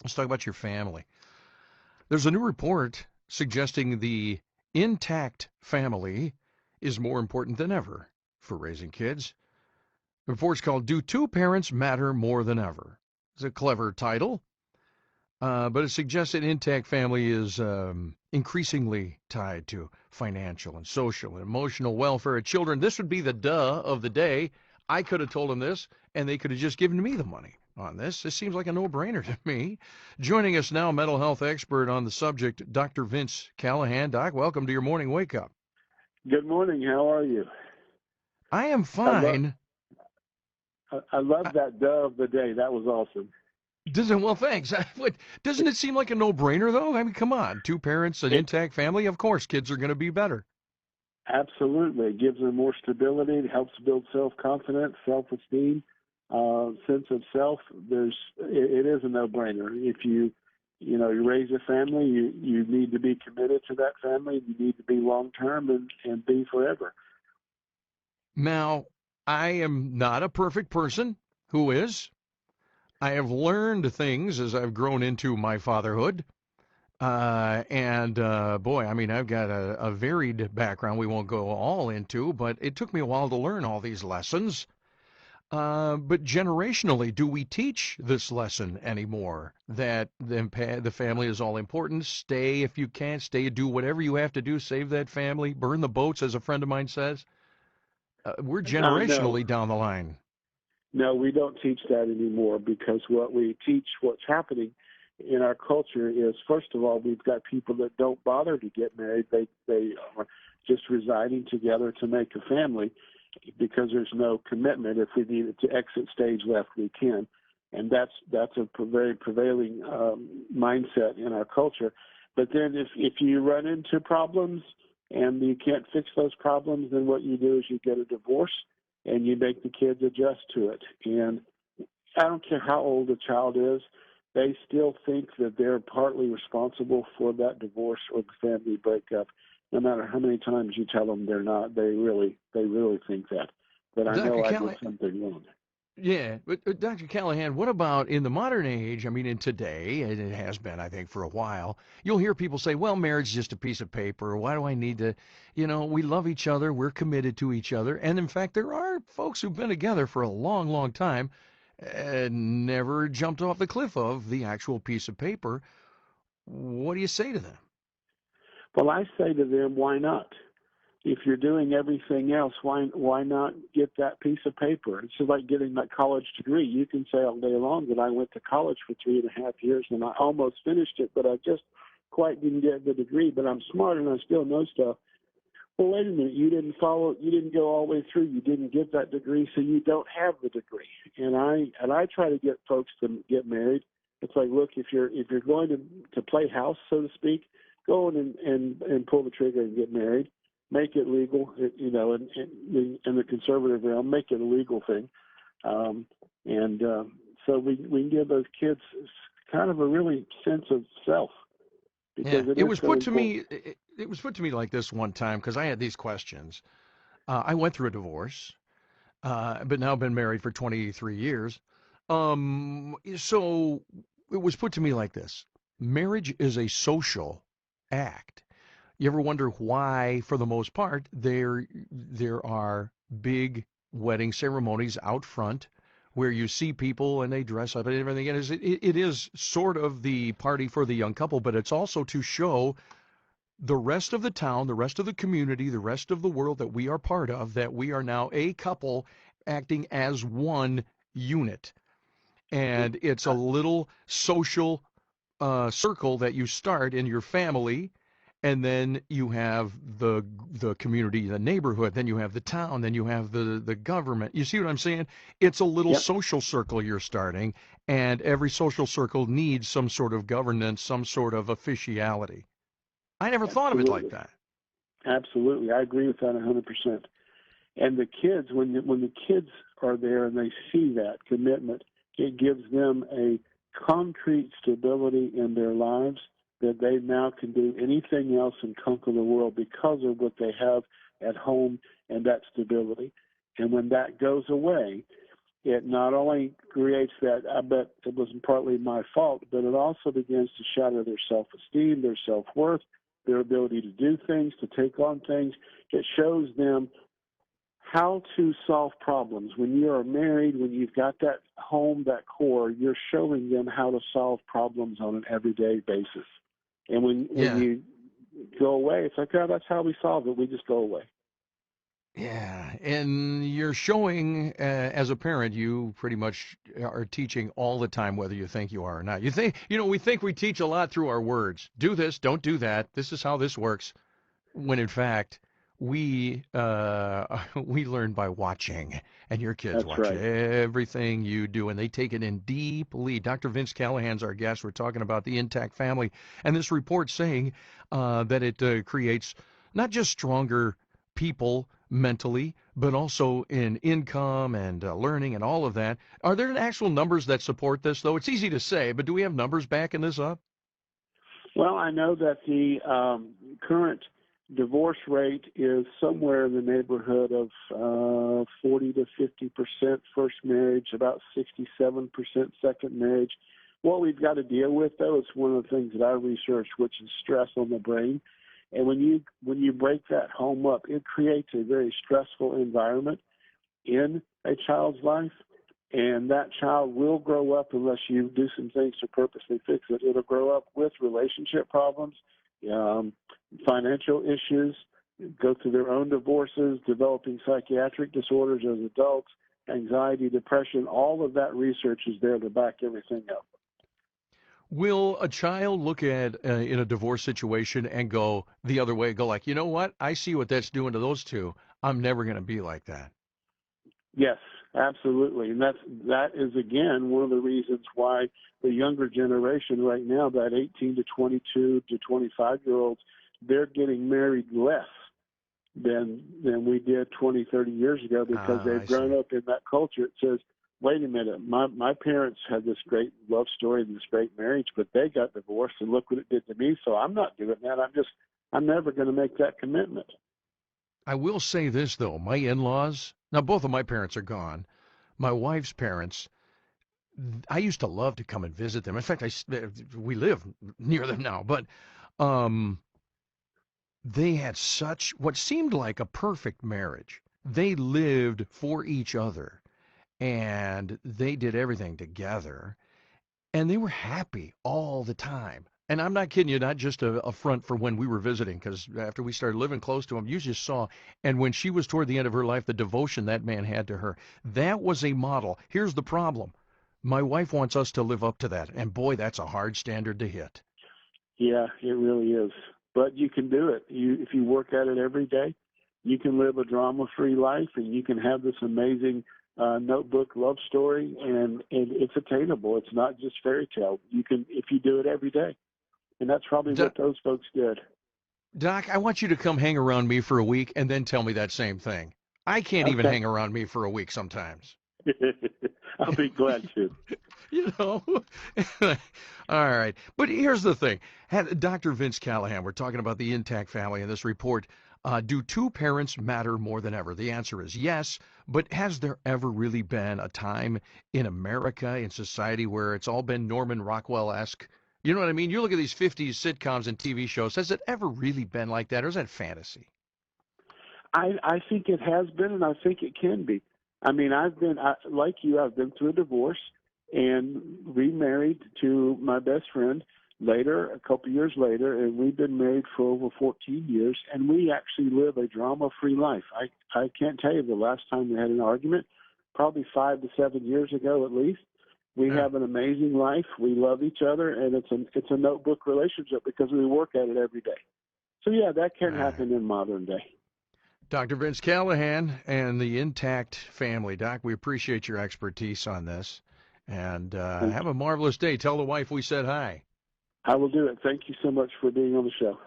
Let's talk about your family. There's a new report suggesting the intact family is more important than ever for raising kids. The report's called Do Two Parents Matter More Than Ever? It's a clever title, but it suggests an intact family is increasingly tied to financial and social and emotional welfare of children. This would be the duh of the day. I could have told them this, and they could have just given me the money on this. This seems like a no-brainer to me. Joining us now, mental health expert on the subject, Dr. Vince Callahan. Doc, welcome to your morning wake-up. Good morning. How are you? I am I love fine. I love that duh of the day. That was awesome. Doesn't well, thanks. Doesn't it seem like a no-brainer though? I mean, come on, two parents, an It intact family. Of course, kids are going to be better. absolutely gives them more stability. It helps build self-confidence, self-esteem, sense of self. It is a no-brainer. If you raise a family, you need to be committed to that family. You need to be long-term and be forever. Now, I am not a perfect person. Who is? I have learned things as I've grown into my fatherhood. And boy, I mean, I've got a varied background we won't go all into, but it took me a while to learn all these lessons. But generationally, do we teach this lesson anymore? That the family is all important. Stay if you can. Stay. Do whatever you have to do. Save that family. Burn the boats, as a friend of mine says. We're No, generationally down the line. no, we don't teach that anymore because what we teach, what's happening in our culture is, first of all, we've got people that don't bother to get married. They are just residing together to make a family because there's no commitment. If we needed to exit stage left, we can, and that's a very prevailing mindset in our culture. But then if you run into problems and you can't fix those problems, then what you do is you get a divorce and you make the kids adjust to it. And I don't care how old a child is, they still think that they're partly responsible for that divorce or the family breakup. No matter how many times you tell them they're not, they really think that. That I Dr. know I did Callahan, something wrong. yeah, but Dr. Callahan, what about in the modern age? I mean, in today, and it has been, I think, for a while, you'll hear people say, well, marriage is just a piece of paper. Why do I need to, we love each other, we're committed to each other. And in fact, there are folks who've been together for a long, long time and never jumped off the cliff of the actual piece of paper. What do you say to them? Well, I say to them, why not? If you're doing everything else, why not get that piece of paper? It's just like getting that college degree. You can say all day long that I went to college for 3.5 years and I almost finished it, but I just quite didn't get the degree. But I'm smart and I still know stuff. Well, wait a minute. You didn't go all the way through. You didn't get that degree, so you don't have the degree. And I try to get folks to get married. It's like, look, if you're going to play house, so to speak, go in and pull the trigger and get married. Make it legal, in the conservative realm, make it a legal thing. Um, and so we can give those kids kind of a really sense of self Yeah, because it it is was so put to important. me. It was put to me like this one time because I had these questions. I went through a divorce, but now been married for 23 years. So it was put to me like this: marriage is a social act. You ever wonder why, for the most part, there are big wedding ceremonies out front where you see people and they dress up and everything. And it is sort of the party for the young couple, but it's also to show the rest of the town, the rest of the community, the rest of the world that we are part of, that we are now a couple acting as one unit. And it's a little social circle that you start in your family, and then you have the community, the neighborhood, then you have the town, then you have the government. You see what I'm saying? It's a little Yep. social circle you're starting, and every social circle needs some sort of governance, some sort of officiality. I never thought of it like Absolutely. that. Absolutely. I agree with that 100%. And the kids, when the kids are there and they see that commitment, it gives them a concrete stability in their lives that they now can do anything else and conquer the world because of what they have at home and that stability. And when that goes away, it not only creates that, I bet it was partly my fault, but it also begins to shatter their self-esteem, their self-worth, their ability to do things, to take on things. It shows them how to solve problems. When you are married, when you've got that home, that core, you're showing them how to solve problems on an everyday basis. And when Yeah. you go away, it's like, oh, that's how we solve it. We just go away. Yeah, and you're showing as a parent, you pretty much are teaching all the time, whether you think you are or not. You think, we think we teach a lot through our words. Do this, don't do that. This is how this works. When in fact, we we learn by watching, and your kids That's watch right. everything you do, and they take it in deeply. Dr. Vince Callahan's our guest. We're talking about the intact family, and this report saying that it creates not just stronger people mentally, but also in income and learning and all of that. Are there actual numbers that support this, though? It's easy to say, but do we have numbers backing this up? Well, I know that the current divorce rate is somewhere in the neighborhood of 40 to 50% first marriage, about 67% second marriage. What we've got to deal with, though, is one of the things that I researched, which is stress on the brain. And when you break that home up, it creates a very stressful environment in a child's life, and that child will grow up unless you do some things to purposely fix it. It'll grow up with relationship problems, um, financial issues, go through their own divorces, developing psychiatric disorders as adults, anxiety, depression. All of that research is there to back everything up. Will a child look at in a divorce situation and go the other way, go like, you know what? I see what that's doing to those two. I'm never going to be like that. Yes, absolutely, and that is again one of the reasons why the younger generation right now, that 18 to 22 to 25-year-olds, they're getting married less than we did 20, 30 years ago because Ah, they've I grown see. up in that culture. It says, wait a minute, my parents had this great love story and this great marriage, but they got divorced, and look what it did to me. So I'm not doing that. I'm never going to make that commitment. I will say this though, my in-laws, now both of my parents are gone. My wife's parents, I used to love to come and visit them. In fact, we live near them now, but um, they had such what seemed like a perfect marriage. They lived for each other and they did everything together and they were happy all the time. And I'm not kidding you, not just a front for when we were visiting, because after we started living close to him, you just saw. And when she was toward the end of her life, the devotion that man had to her, that was a model. Here's the problem. My wife wants us to live up to that. And boy, that's a hard standard to hit. Yeah, it really is. But you can do it. If you work at it every day, you can live a drama-free life, and you can have this amazing notebook love story, and it's attainable. It's not just fairy tale. You can, if you do it every day, and that's probably Doc, what those folks did. Doc, I want you to come hang around me for a week and then tell me that same thing. I can't even Okay, hang around me for a week sometimes. I'll be glad to. You know. All right. But here's the thing. Dr. Vince Callahan, we're talking about the intact family in this report. Do two parents matter more than ever? The answer is yes. But has there ever really been a time in America, in society, where it's all been Norman Rockwell-esque? You know what I mean? You look at these 50s sitcoms and TV shows. Has it ever really been like that, or is that fantasy? I think it has been, and I think it can be. I mean, like you. I've been through a divorce and remarried to my best friend later, a couple years later, and we've been married for over 14 years, and we actually live a drama-free life. I can't tell you the last time we had an argument, probably 5 to 7 years ago at least. We Yeah. have an amazing life. We love each other, and it's a notebook relationship because we work at it every day. So yeah, that All can right. happen in modern day. Dr. Vince Callahan and the intact family. Doc, we appreciate your expertise on this. And Thank have you. a marvelous day. Tell the wife we said hi. I will do it. Thank you so much for being on the show.